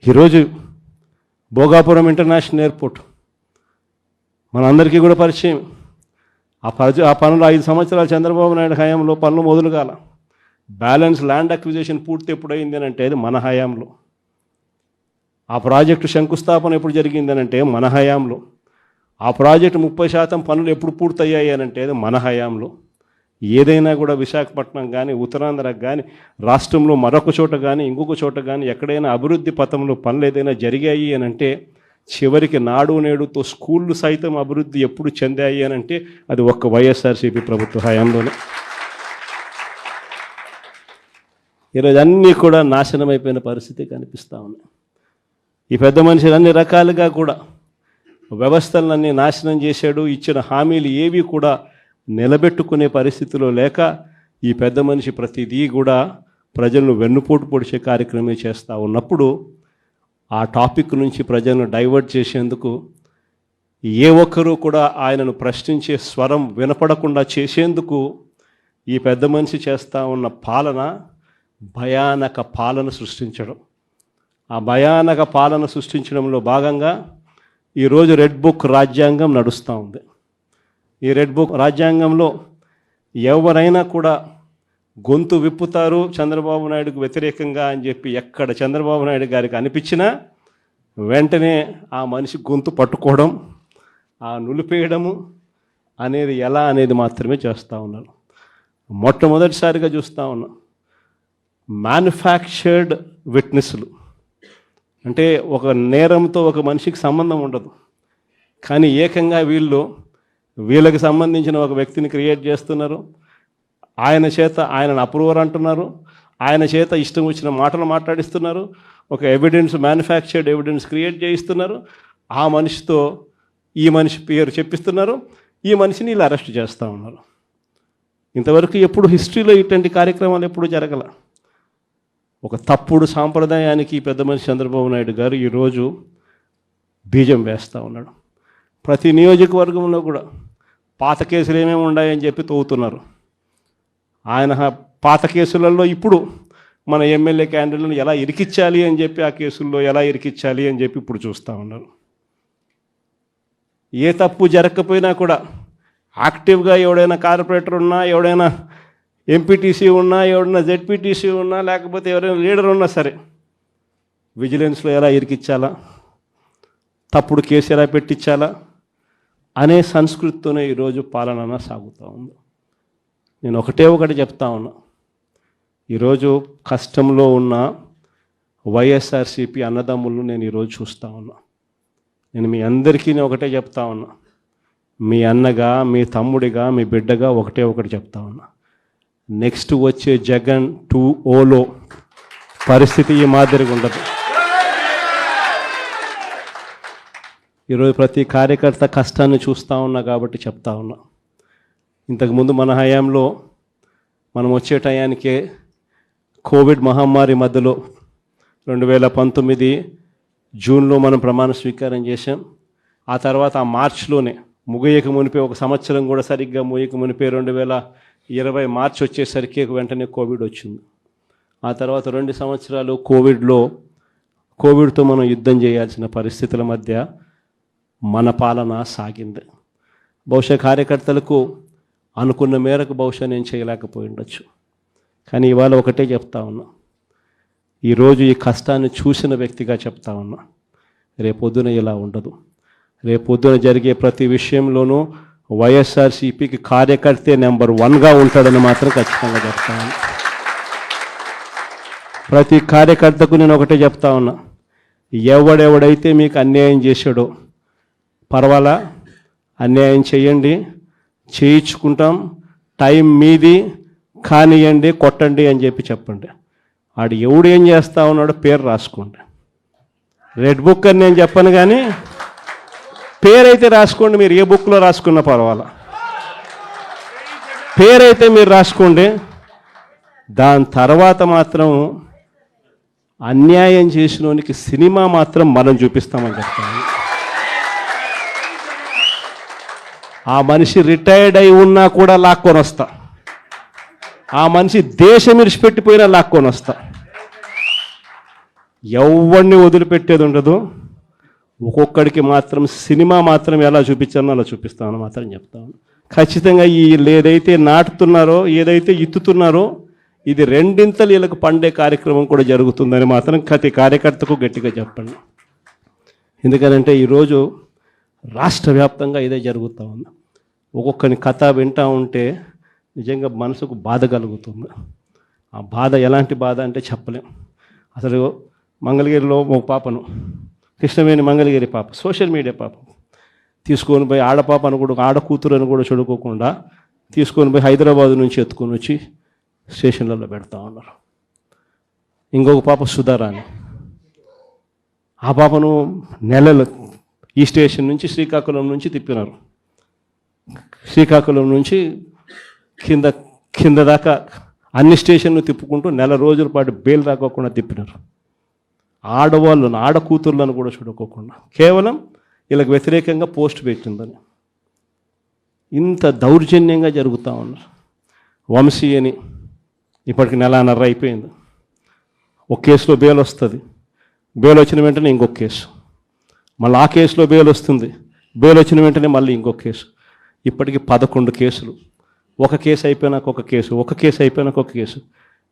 ఈరోజు Bhogapuram international airport మనందరికీ కూడా పరిచయం. ఆ పనులు 5 సంవత్సరాలు చంద్రబాబు నాయుడు హయాంలో పనులు మొదలు కాల. బ్యాలెన్స్ ల్యాండ్ అక్విజిషన్ పూర్తి ఎప్పుడైంది అని అంటే అది మన హయాంలో. ఆ ప్రాజెక్టు శంకుస్థాపన ఎప్పుడు జరిగింది అని అంటే మన హయాంలో. ఆ ప్రాజెక్టు 30% పనులు ఎప్పుడు పూర్తయ్యాయి అని అంటే అది మన హయాంలో. ఏదైనా కూడా విశాఖపట్నం కానీ ఉత్తరాంధ్రకు కానీ రాష్ట్రంలో మరొక చోట కానీ ఇంకొక చోట కానీ ఎక్కడైనా అభివృద్ధి పథంలో పనులు ఏదైనా జరిగాయి అని అంటే చివరికి నాడు నేడుతో స్కూళ్ళు సైతం అభివృద్ధి ఎప్పుడు చెందాయి అని అంటే అది ఒక్క వైఎస్ఆర్సీపీ ప్రభుత్వ హయాంలోనే. ఈరోజు అన్నీ కూడా నాశనం అయిపోయిన పరిస్థితి కనిపిస్తూ ఉన్నాయి. ఈ పెద్ద మనిషి అన్ని రకాలుగా కూడా వ్యవస్థలన్నీ నాశనం చేశాడు. ఇచ్చిన హామీలు ఏవి కూడా నిలబెట్టుకునే పరిస్థితిలో లేక ఈ పెద్ద మనిషి ప్రతిదీ కూడా ప్రజలను వెన్నుపోటు పొడిచే కార్యక్రమం చేస్తూ ఉన్నప్పుడు ఆ టాపిక్ నుంచి ప్రజలను డైవర్ట్ చేసేందుకు ఏ ఒక్కరూ కూడా ఆయనను ప్రశ్నించే స్వరం వినపడకుండా చేసేందుకు ఈ పెద్ద మనిషి చేస్తూ ఉన్న పాలన భయానక పాలన సృష్టించడం. ఆ భయానక పాలన సృష్టించడంలో భాగంగా ఈరోజు రెడ్ బుక్ రాజ్యాంగం నడుస్తూ ఉంది. ఈ రెడ్ బుక్ రాజ్యాంగంలో ఎవరైనా కూడా గొంతు విప్పుతారు చంద్రబాబు నాయుడుకు వ్యతిరేకంగా అని చెప్పి ఎక్కడ చంద్రబాబు నాయుడు గారికి అనిపించినా వెంటనే ఆ మనిషి గొంతు పట్టుకోవడం, ఆ నులిపేయడము అనేది ఎలా అనేది మాత్రమే చేస్తూ ఉన్నారు. మొట్టమొదటిసారిగా చూస్తూ ఉన్నాం మ్యానుఫ్యాక్చర్డ్ విట్నెస్లు. అంటే ఒక నేరంతో ఒక మనిషికి సంబంధం ఉండదు, కానీ ఏకంగా వీళ్ళకి సంబంధించిన ఒక వ్యక్తిని క్రియేట్ చేస్తున్నారు. ఆయన చేత ఆయనను అప్రూవర్ అంటున్నారు, ఆయన చేత ఇష్టం వచ్చిన మాటలు మాట్లాడిస్తున్నారు, ఒక ఎవిడెన్స్ మ్యానుఫ్యాక్చర్డ్ ఎవిడెన్స్ క్రియేట్ చేయిస్తున్నారు. ఆ మనిషితో ఈ మనిషి పేరు చెప్పిస్తున్నారు, ఈ మనిషిని ఇలా అరెస్ట్ చేస్తూ ఉన్నారు. ఇంతవరకు ఎప్పుడు హిస్టరీలో ఇటువంటి కార్యక్రమాలు ఎప్పుడు జరగల. ఒక తప్పుడు సాంప్రదాయానికి పెద్ద మనిషి చంద్రబాబు నాయుడు గారు ఈరోజు బీజం వేస్తూ ఉన్నాడు. ప్రతి నియోజకవర్గంలో కూడా పాత కేసులు ఏమేమి ఉన్నాయని చెప్పి తవ్వుతున్నారు. ఆయన పాత కేసులలో ఇప్పుడు మన ఎమ్మెల్యే క్యాండిడేట్లను ఎలా ఇరికించాలి అని చెప్పి ఆ కేసుల్లో ఎలా ఇరికించాలి అని చెప్పి ఇప్పుడు చూస్తూ ఉన్నారు. ఏ తప్పు జరగకపోయినా కూడా యాక్టివ్గా ఎవడైనా కార్పొరేటర్ ఉన్నా, ఎవడైనా ఎంపీటీసీ ఉన్నా, ఎవడైనా జెడ్పీటీసీ ఉన్నా, లేకపోతే ఎవరైనా లీడర్ ఉన్నా సరే విజిలెన్స్లో ఎలా ఇరికించాలా, తప్పుడు కేసు ఎలా పెట్టించాలా అనే సంస్కృతితోనే ఈరోజు పాలన సాగుతూ ఉంది. నేను ఒకటి చెప్తా ఉన్నా, ఈరోజు కష్టంలో ఉన్న వైఎస్ఆర్సీపీ అన్నదమ్ములను నేను ఈరోజు చూస్తూ ఉన్నా. నేను మీ అందరికీ ఒకటే చెప్తా ఉన్నా, మీ అన్నగా, మీ తమ్ముడిగా, మీ బిడ్డగా ఒకటి చెప్తా ఉన్నా. నెక్స్ట్ వచ్చే జగన్ 2.0లో పరిస్థితి ఈ మాదిరిగా ఉండదు. ఈరోజు ప్రతి కార్యకర్త కష్టాన్ని చూస్తూ ఉన్నా కాబట్టి చెప్తా ఉన్నా. ఇంతకుముందు మన హయాంలో మనం వచ్చే టయానికే కోవిడ్ మహమ్మారి మధ్యలో 2019 జూన్లో మనం ప్రమాణ స్వీకారం చేశాం. ఆ తర్వాత ఆ మార్చిలోనే ముగియక మునిపే ఒక సంవత్సరం కూడా సరిగ్గా ముగియక మునిపే 2020 మార్చి వచ్చేసరికి వెంటనే కోవిడ్ వచ్చింది. ఆ తర్వాత 2 సంవత్సరాలు కోవిడ్తో మనం యుద్ధం చేయాల్సిన పరిస్థితుల మధ్య మన పాలన సాగింది. బహుశా కార్యకర్తలకు అనుకున్న మేరకు బహుశా నేను చేయలేకపోయి ఉండొచ్చు, కానీ ఇవాళ ఒకటే చెప్తా ఉన్నా. ఈరోజు ఈ కష్టాన్ని చూసిన వ్యక్తిగా చెప్తా ఉన్నా, రేపొద్దున ఇలా ఉండదు. రేపొద్దున జరిగే ప్రతి విషయంలోనూ వైఎస్ఆర్సీపీకి కార్యకర్తే నెంబర్ 1గా ఉంటాడని మాత్రం ఖచ్చితంగా చెప్తా ఉన్నా. ప్రతి కార్యకర్తకు నేను ఒకటే చెప్తా ఉన్నా, ఎవడెవడైతే మీకు అన్యాయం చేశాడో పర్వాలా, అన్యాయం చేయండి, చేయించుకుంటాం, టైం మీది, కానియండి, కొట్టండి అని చెప్పండి. ఆడు ఎవడు ఏం చేస్తా ఉన్నాడో పేరు రాసుకోండి. రెడ్ బుక్ అని నేను చెప్పను, కానీ పేరైతే రాసుకోండి. మీరు ఏ బుక్లో రాసుకున్నా పర్వాలా, పేరైతే మీరు రాసుకోండి. దాని తర్వాత మాత్రం అన్యాయం చేసినోనికి సినిమా మాత్రం మనం చూపిస్తామని చెప్తాను. ఆ మనిషి రిటైర్డ్ అయి ఉన్నా కూడా లాక్కొని వస్తా, ఆ మనిషి దేశం విడిచిపెట్టిపోయినా లాక్కొని వస్తా. ఎవరిని వదిలిపెట్టేది ఉండదు. ఒక్కొక్కడికి మాత్రం సినిమా మాత్రం ఎలా చూపించానో అలా చూపిస్తామని మాత్రం చెప్తాను. ఖచ్చితంగా వీళ్ళు ఏదైతే నాటుతున్నారో, ఏదైతే ఇత్తుతున్నారో, ఇది రెండింతలు వీళ్ళకు పండే కార్యక్రమం కూడా జరుగుతుందని మాత్రం ప్రతి కార్యకర్తకు గట్టిగా చెప్పండి. ఎందుకనంటే ఈరోజు రాష్ట్ర వ్యాప్తంగా ఇదే జరుగుతూ ఉంది. ఒక్కొక్కని కథ వింటూ ఉంటే నిజంగా మనసుకు బాధ కలుగుతుంది. ఆ బాధ ఎలాంటి బాధ అంటే చెప్పలేం. అసలు మంగళగిరిలో ఒక పాపను, కృష్ణవేణి మంగళగిరి పాప, సోషల్ మీడియా పాప తీసుకొని పోయి ఆడపాప అని కూడా, ఆడ కూతురు అని కూడా చూడుకోకుండా తీసుకొని పోయి హైదరాబాద్ నుంచి ఎత్తుకొని వచ్చి స్టేషన్లలో పెడతా ఉన్నారు. ఇంకొక పాప సుధారాణి, ఆ పాపను నెలలు ఈ స్టేషన్ నుంచి శ్రీకాకుళం నుంచి తిప్పినారు. శ్రీకాకుళం నుంచి కింద దాకా అన్ని స్టేషన్లు తిప్పుకుంటూ నెల రోజుల పాటు బెయిల్ రాకోకుండా తిప్పినారు. ఆడవాళ్ళను, ఆడ కూతుర్లను కూడా చూడుకోకుండా కేవలం వీళ్ళకి వ్యతిరేకంగా పోస్ట్ పెట్టిందని ఇంత దౌర్జన్యంగా జరుగుతూ ఉన్నారు. వంశీ అని ఇప్పటికి నెలన్నర అయిపోయింది. ఒక కేసులో బెయిల్ వస్తుంది, బెయిల్ వచ్చిన వెంటనే ఇంకొక కేసు, మళ్ళీ ఆ కేసులో బెయిల్ వస్తుంది, బెయిల్ వచ్చిన వెంటనే మళ్ళీ ఇంకొక కేసు. ఇప్పటికి 11 కేసులు. ఒక కేసు అయిపోయినాక ఒక కేసు, ఒక కేసు అయిపోయినాక ఒక కేసు.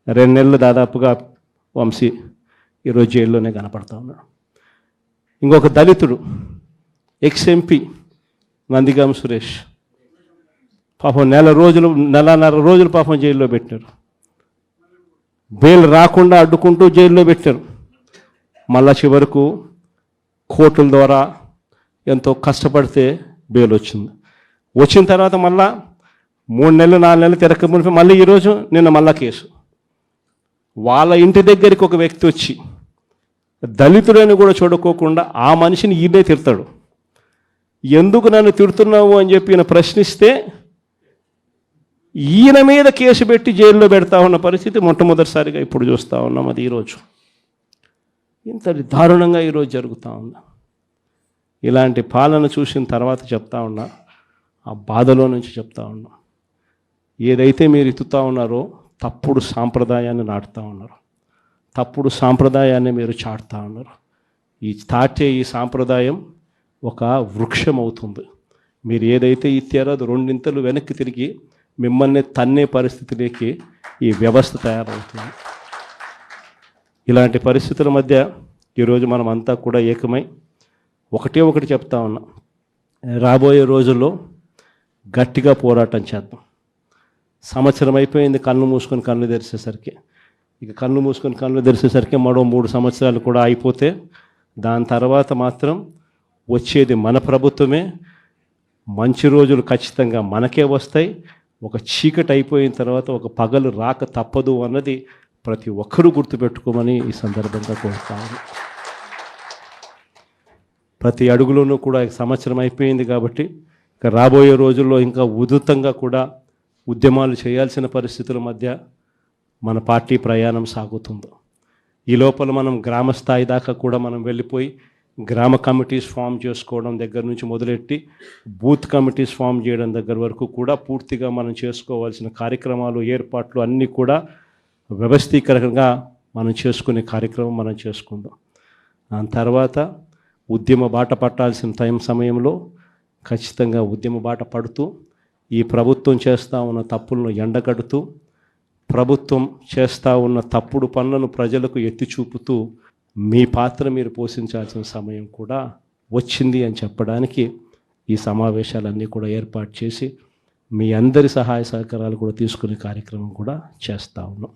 2 నెలలు దాదాపుగా వంశీ ఈరోజు జైల్లోనే కనపడతా ఉన్నాడు. ఇంకొక దళితుడు ఎక్స్-ఎంపీ నందిగామ సురేష్ పాపం నెలన్నర రోజులు పాపం జైల్లో పెట్టారు. బెయిల్ రాకుండా అడ్డుకుంటూ జైల్లో పెట్టారు. మళ్ళా చివరకు కోర్టుల ద్వారా ఎంతో కష్టపడితే బెయిల్ వచ్చింది. వచ్చిన తర్వాత మళ్ళా 3 నెలలు 4 నెలలు తిరగకపోతే మళ్ళీ ఈరోజు నిన్న మళ్ళా కేసు. వాళ్ళ ఇంటి దగ్గరికి ఒక వ్యక్తి వచ్చి దళితుడని కూడా చూడుకోకుండా ఆ మనిషిని ఈయనే తిడతాడు. ఎందుకు నన్ను తిడుతున్నావు అని చెప్పి ఈయన ప్రశ్నిస్తే ఈయన మీద కేసు పెట్టి జైల్లో పెడతా ఉన్న పరిస్థితి మొట్టమొదటిసారిగా ఇప్పుడు చూస్తూ ఉన్నాం. అది ఈరోజు ఇంత దారుణంగా ఈరోజు జరుగుతూ ఉంది. ఇలాంటి పాలన చూసిన తర్వాత చెప్తా ఉన్నా, ఆ బాధలో నుంచి చెప్తా ఉన్నా, ఏదైతే మీరు ఎత్తుతా ఉన్నారో తప్పుడు సాంప్రదాయాన్ని నాటుతూ ఉన్నారు, తప్పుడు సాంప్రదాయాన్ని మీరు చాటుతూ ఉన్నారు. ఈ సాంప్రదాయం ఒక వృక్షం అవుతుంది. మీరు ఏదైతే ఇచ్చారో అది 2 ఇంతలు వెనక్కి తిరిగి మిమ్మల్ని తన్నే పరిస్థితిలోకి ఈ వ్యవస్థ తయారవుతుంది. ఇలాంటి పరిస్థితుల మధ్య ఈరోజు మనం అంతా కూడా ఏకమై ఒకటి చెప్తా ఉన్నాం. రాబోయే రోజుల్లో గట్టిగా పోరాటం చేద్దాం. సంవత్సరం అయిపోయింది కన్ను మూసుకొని కన్ను తెరిచేసరికి. ఇక కన్ను మూసుకొని కన్ను తెరిచేసరికి మరో 3 సంవత్సరాలు కూడా అయిపోతే దాని తర్వాత మాత్రం వచ్చేది మన ప్రభుత్వమే. మంచి రోజులు ఖచ్చితంగా మనకే వస్తాయి. ఒక చీకటి అయిపోయిన తర్వాత ఒక పగలు రాక తప్పదు అన్నది ప్రతి ఒక్కరూ గుర్తుపెట్టుకోమని ఈ సందర్భంగా కోరుతాను. ప్రతి అడుగులోనూ కూడా సంవత్సరం అయిపోయింది కాబట్టి ఇక రాబోయే రోజుల్లో ఇంకా ఉధృతంగా కూడా ఉద్యమాలు చేయాల్సిన పరిస్థితుల మధ్య మన పార్టీ ప్రయాణం సాగుతుంది. ఈ లోపల మనం గ్రామ స్థాయి దాకా కూడా మనం వెళ్ళిపోయి గ్రామ కమిటీస్ ఫామ్ చేసుకోవడం దగ్గర నుంచి మొదలెట్టి బూత్ కమిటీస్ ఫామ్ చేయడం దగ్గర వరకు కూడా పూర్తిగా మనం చేసుకోవాల్సిన కార్యక్రమాలు, ఏర్పాట్లు అన్నీ కూడా వ్యవస్థీకరణగా మనం చేసుకునే కార్యక్రమం మనం చేసుకుందాం. దాని తర్వాత ఉద్యమ బాట పట్టాల్సిన సమయంలో ఖచ్చితంగా ఉద్యమ బాట పడుతూ ఈ ప్రభుత్వం చేస్తూ ఉన్న తప్పులను ఎండగడుతూ, ప్రభుత్వం చేస్తూ ఉన్న తప్పుడు పనులను ప్రజలకు ఎత్తి చూపుతూ మీ పాత్ర మీరు పోషించాల్సిన సమయం కూడా వచ్చింది అని చెప్పడానికి ఈ సమావేశాలన్నీ కూడా ఏర్పాటు చేసి మీ అందరి సహాయ సహకారాలు కూడా తీసుకునే కార్యక్రమం కూడా చేస్తూ ఉన్నాం.